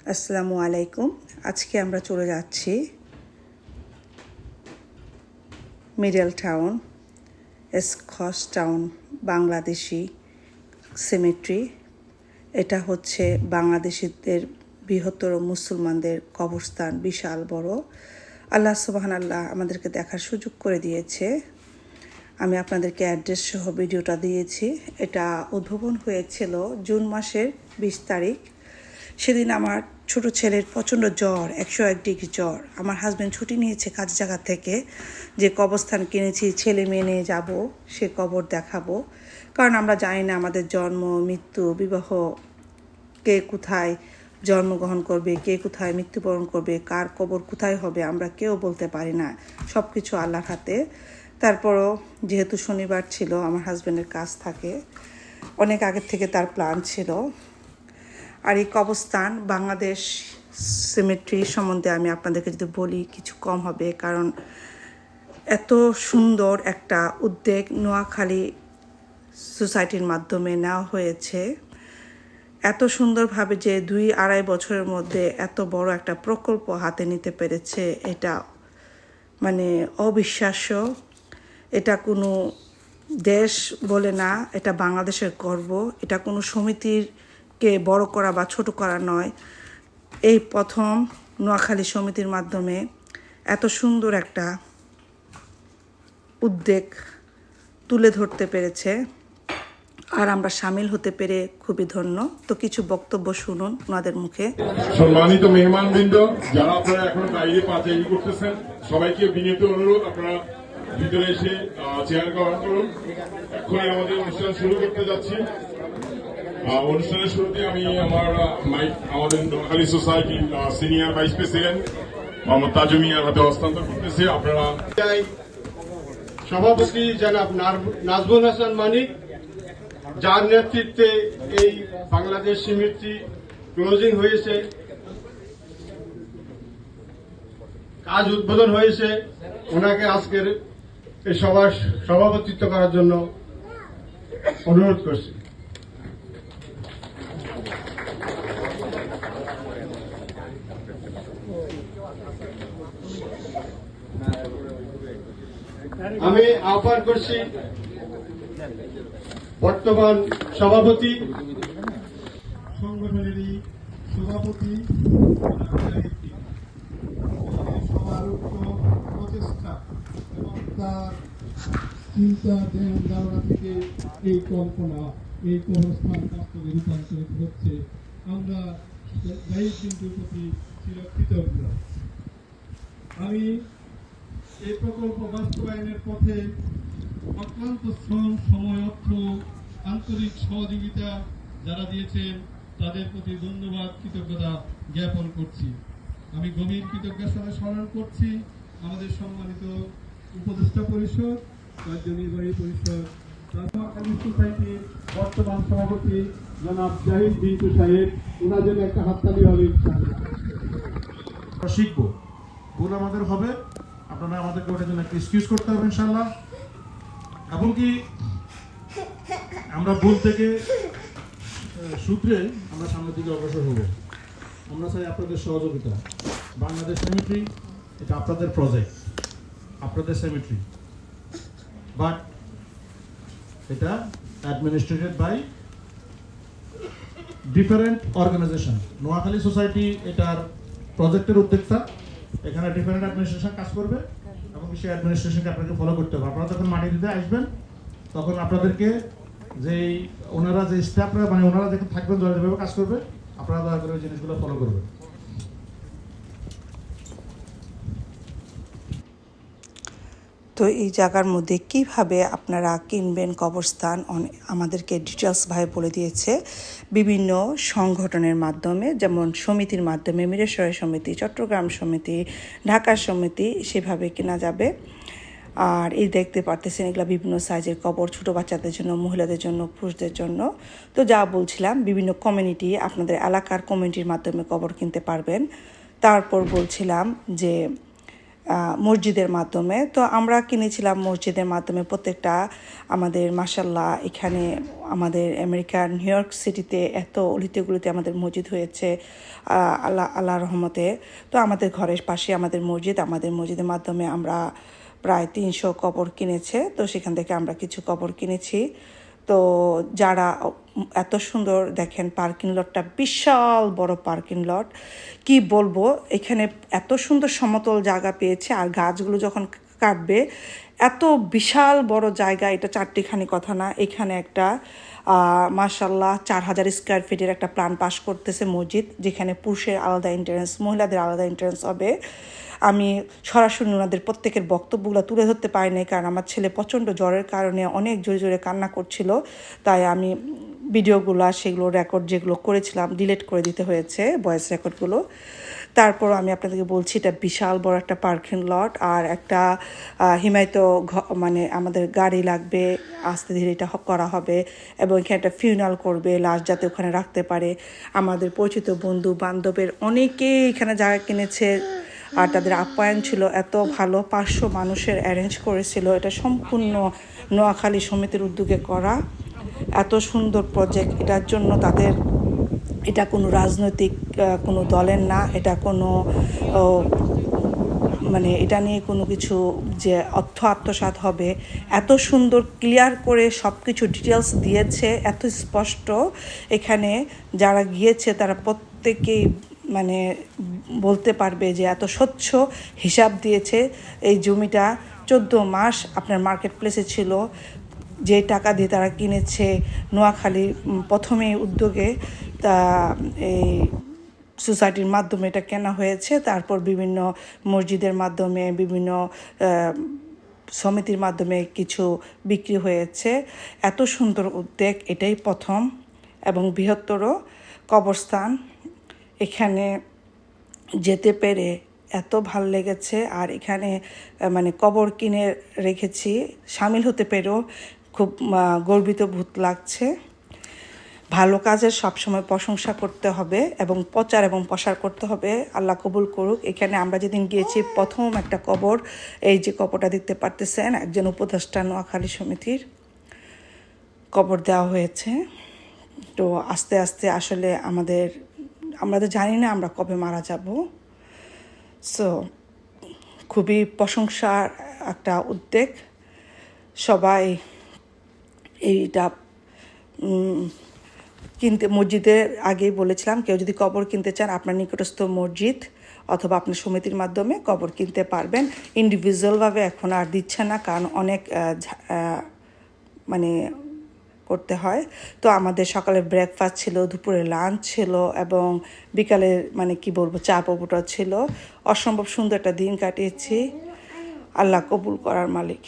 আসসালামু আলাইকুম। আজকে আমরা চলে যাচ্ছি Middle Town, Essex town Bangladeshi cemetery. এটা হচ্ছে বাংলাদেশিদের বৃহত্তর মুসলমানদের কবরস্থান, বিশাল বড়। আল্লাহ সুবহানাল্লাহ আমাদেরকে দেখার সুযোগ করে দিয়েছে। আমি আপনাদেরকে অ্যাড্রেস সহ ভিডিওটা দিয়েছি। এটা উদ্ভাবন হয়েছিল জুন মাসের 20 তারিখ। সেদিন আমার ছোট ছেলের প্রচণ্ড জ্বর, 101 ডিগ্রি জ্বর। আমার হাজব্যান্ড ছুটি নিয়েছে কাজ জায়গা থেকে, যে কবরস্থান কিনেছি ছেলে মেয়ে নিয়ে যাবো, সে কবর দেখাবো। কারণ আমরা জানি না আমাদের জন্ম, মৃত্যু, বিবাহ, কে কোথায় জন্মগ্রহণ করবে, কে কোথায় মৃত্যুবরণ করবে, কার কবর কোথায় হবে আমরা কেউ বলতে পারি না। সব কিছু আল্লাহর হাতে। তারপরও যেহেতু শনিবার ছিল, আমার হাজব্যান্ডের কাজ থাকে, অনেক আগের থেকে তার প্ল্যান ছিল। আর এই কবরস্থান বাংলাদেশ সিমেট্রি সম্বন্ধে আমি আপনাদেরকে যদি বলি কিছু কম হবে, কারণ এত সুন্দর একটা উদ্যোগ নোয়াখালী সোসাইটির মাধ্যমে নেওয়া হয়েছে। এত সুন্দরভাবে যে 2-2.5 বছরের মধ্যে এত বড় একটা প্রকল্প হাতে নিতে পেরেছে, এটা মানে অবিশ্বাস্য। এটা কোনো দেশ বলে না, এটা বাংলাদেশের গর্ব। এটা কোনো সমিতিকে বড় করা বা ছোট করা নয়। এই প্রথম নোয়াখালী সমিতির মাধ্যমে এত সুন্দর একটা উদ্যোগ তুলে ধরতে পেরেছে, আর আমরা সামিল হতে পেরে খুবই ধন্য। তো কিছু বক্তব্য শুনুন ওনাদের মুখে। সম্মানিত মেহমানবৃন্দ, যারা আপনারা এখন বাইরে পাচারি করতেছেন, সবাইকে বিনীত অনুরোধ আপনারা ভিতরে এসে চেয়ার গ্রহণ করুন। এখনই আমাদের অনুষ্ঠান শুরু করতে যাচ্ছি। অনুষ্ঠানের শুরুতে আমি আমাদের নোয়াখালী সোসাইটির senior vice president Mohammad Taju মিয়ার হাতে হস্তান্তর করতেছি। আপনারা সভাপতি জনাব নাজমুল হাসান মানিক, যার নেতৃত্বে এই বাংলাদেশ সিমেট্রি ক্লোজিং হয়েছে, কাজ উদ্বোধন হয়েছে, ওনাকে আজকের এই সভার সভাপতিত্ব করার জন্য অনুরোধ করছি। আমি আহ্বান করছি বর্তমান সভাপতি, সংগঠনেরই সভাপতি, সবার প্রচেষ্টা এবং তার চিন্তা ধারণা থেকে এই কল্পনা, এই কবরস্থান বাস্তবে রূপান্তরিত হচ্ছে। আমরা জাহিদ বিন্দুর প্রতি চিরকৃতজ্ঞ। আমি এই প্রকল্প বাস্তবায়নের পথে অক্লান্ত শ্রম, সময়, অর্থ, আন্তরিক সহযোগিতা যারা দিয়েছেন তাদের প্রতি ধন্যবাদ, কৃতজ্ঞতা জ্ঞাপন করছি। আমি গভীর কৃতজ্ঞতার সাথে স্মরণ করছি আমাদের সম্মানিত উপদেষ্টা পরিষদ, কার্যনির্বাহী পরিষদ, নোয়াখালী সোসাইটির বর্তমান সভাপতি জনাব জাহিদ বিন্দু সাহেব। ওনার জন্য একটা হাততালি হবে। শিখবো, ভুল আমাদের হবে, আপনারা আমাদেরকে ওটার জন্য একটা এক্সকিউজ করতে হবে ইনশাল্লাহ। এবং কি আমরা ভুল থেকে সূত্রে আমরা সামনের দিকে অগ্রসর হব। আমরা চাই আপনাদের সহযোগিতা। বাংলাদেশ সিমেট্রি এটা আপনাদের প্রজেক্ট, আপনাদের সিমেট্রি, বাট এটা administered by different organization. Noakhali society এটার প্রজেক্টের উদ্যোক্তা। এখানে ডিফারেন্ট অ্যাডমিনিস্ট্রেশন কাজ করবে এবং সেই অ্যাডমিনিস্ট্রেশনকে আপনাকে ফলো করতে হবে। আপনারা যখন মাটি দিতে আসবেন তখন আপনাদেরকে যেই ওনারা যে স্টাফরা ওনারা যখন থাকবেন, যারা যেভাবে কাজ করবে, আপনারা দয়া করে ওই জিনিসগুলো ফলো করবেন। তো এই জায়গার মধ্যে কিভাবে আপনারা কিনবেন কবরস্থান আমাদেরকে ডিটেলস ভাবে বলে দিয়েছে। বিভিন্ন সংগঠনের মাধ্যমে, যেমন সমিতির মাধ্যমে, মিরেশ্বরের সমিতি, চট্টগ্রাম সমিতি, ঢাকার সমিতি, সেভাবে কেনা যাবে। আর এই দেখতে পারতেছেন এগুলো বিভিন্ন সাইজের কবর, ছোটো বাচ্চাদের জন্য, মহিলাদের জন্য, পুরুষদের জন্য। তো যা বলছিলাম, বিভিন্ন কমিউনিটি, আপনাদের এলাকার কমিউনিটির মাধ্যমে কবর কিনতে পারবেন। তারপর বলছিলাম যে মসজিদের মাধ্যমে। তো আমরা কিনেছিলাম মসজিদের মাধ্যমে প্রত্যেকটা। আমাদের মাশাল্লাহ এখানে আমাদের আমেরিকার নিউ ইয়র্ক সিটিতে এত অলিতে-গলিতে আমাদের মসজিদ হয়েছে আল্লাহর রহমতে। তো আমাদের ঘরের পাশে আমাদের মসজিদের মাধ্যমে আমরা প্রায় 300 কবর কিনেছে। তো সেখান থেকে আমরা কিছু কবর কিনেছি। তো যারা এত সুন্দর দেখেন পার্কিং লটটা, বিশাল বড় পার্কিং লট, কি বলবো, এখানে এত সুন্দর সমতল জায়গা পেয়েছে। আর গাছগুলো যখন কাটবে এত বিশাল বড় জায়গা, এটা চারটিখানি কথা না। এখানে একটা মাশাল্লাহ 4000 স্কোয়ার ফিটের একটা প্ল্যান পাস করতেছে মসজিদ, যেখানে পুরুষের আলাদা এন্ট্রান্স, মহিলাদের আলাদা এন্ট্রান্স হবে। আমি সরাসরি ওনাদের প্রত্যেকের বক্তব্যগুলো তুলে ধরতে পারি নাই, কারণ আমার ছেলে প্রচণ্ড জ্বরের কারণে অনেক জোরে জোরে কান্না করছিল। তাই আমি ভিডিওগুলো সেগুলো রেকর্ড যেগুলো করেছিলাম ডিলিট করে দিতে হয়েছে, ভয়েস রেকর্ডগুলো। তারপর আমি আপনাদেরকে বলছি এটা বিশাল বড় একটা পার্কিং লট। আর একটা হিমায়িত মানে আমাদের গাড়ি লাগবে, আস্তে ধীরে এটা করা হবে। এবং এখানে একটা ফিউনাল করবে, লাশ যাতে ওখানে রাখতে পারে। আমাদের পরিচিত বন্ধু বান্ধবের অনেকেই এখানে জায়গা কিনেছে। আর তাদের আপ্যায়ন ছিল এত ভালো, 500 মানুষের অ্যারেঞ্জ করেছিল। এটা সম্পূর্ণ নোয়াখালী সমিতির উদ্যোগে করা। এত সুন্দর প্রজেক্ট, এটার জন্য তাদের, এটা কোনো রাজনৈতিক কোনো দলের না, এটা কোনো মানে এটা নিয়ে কোনো কিছু যে অর্থ আত্মসাৎ হবে, এত সুন্দর ক্লিয়ার করে সব কিছু ডিটেলস দিয়েছে, এত স্পষ্ট। এখানে যারা গিয়েছে তারা প্রত্যেকেই মানে বলতে পারবে যে এত স্বচ্ছ হিসাব দিয়েছে। এই জমিটা 14 মাস আপনার মার্কেট প্লেসে ছিল, যে টাকা দিয়ে তারা কিনেছে নোয়াখালী প্রথমেই উদ্যোগে, তা এই সোসাইটির মাধ্যমে এটা কেনা হয়েছে। তারপর বিভিন্ন মসজিদের মাধ্যমে, বিভিন্ন সমিতির মাধ্যমে কিছু বিক্রি হয়েছে। এত সুন্দর উদ্যোগ, এটাই প্রথম এবং বৃহত্তর কবরস্থান। এখানে যেতে পেরে এত ভাল লেগেছে। আর এখানে মানে কবর কিনে রেখেছি, সামিল হতে পেরেও খুব গর্বিত বোধ লাগছে। ভালো কাজের সবসময় প্রশংসা করতে হবে এবং প্রচার এবং প্রসার করতে হবে। আল্লাহ কবুল করুক। এখানে আমরা যেদিন গিয়েছি প্রথম একটা কবর, এই যে কবরটা দেখতে পারতেছেন, একজন উপদেষ্টা নোয়াখালী সমিতির কবর দেওয়া হয়েছে। তো আস্তে আস্তে আসলে আমরা জানি না আমরা কবে মারা যাব। সো খুবই প্রশংসার একটা উদ্যোগ। সবাই এইটা কিনতে, মসজিদের আগেই বলেছিলাম, কেউ যদি কবর কিনতে চান আপনার নিকটস্থ মসজিদ অথবা আপনার সমিতির মাধ্যমে কবর কিনতে পারবেন। ইন্ডিভিজুয়ালভাবে এখন আর দিচ্ছে না, কারণ অনেক মানে করতে হয়। তো আমাদের সকালে ব্রেকফাস্ট ছিল, দুপুরে লাঞ্চ ছিল এবং বিকালে মানে কি বলবো চা পাউরুটি ছিল। অসম্ভব সুন্দর একটা দিন কাটিয়েছি। আল্লাহ কবুল করার মালিক।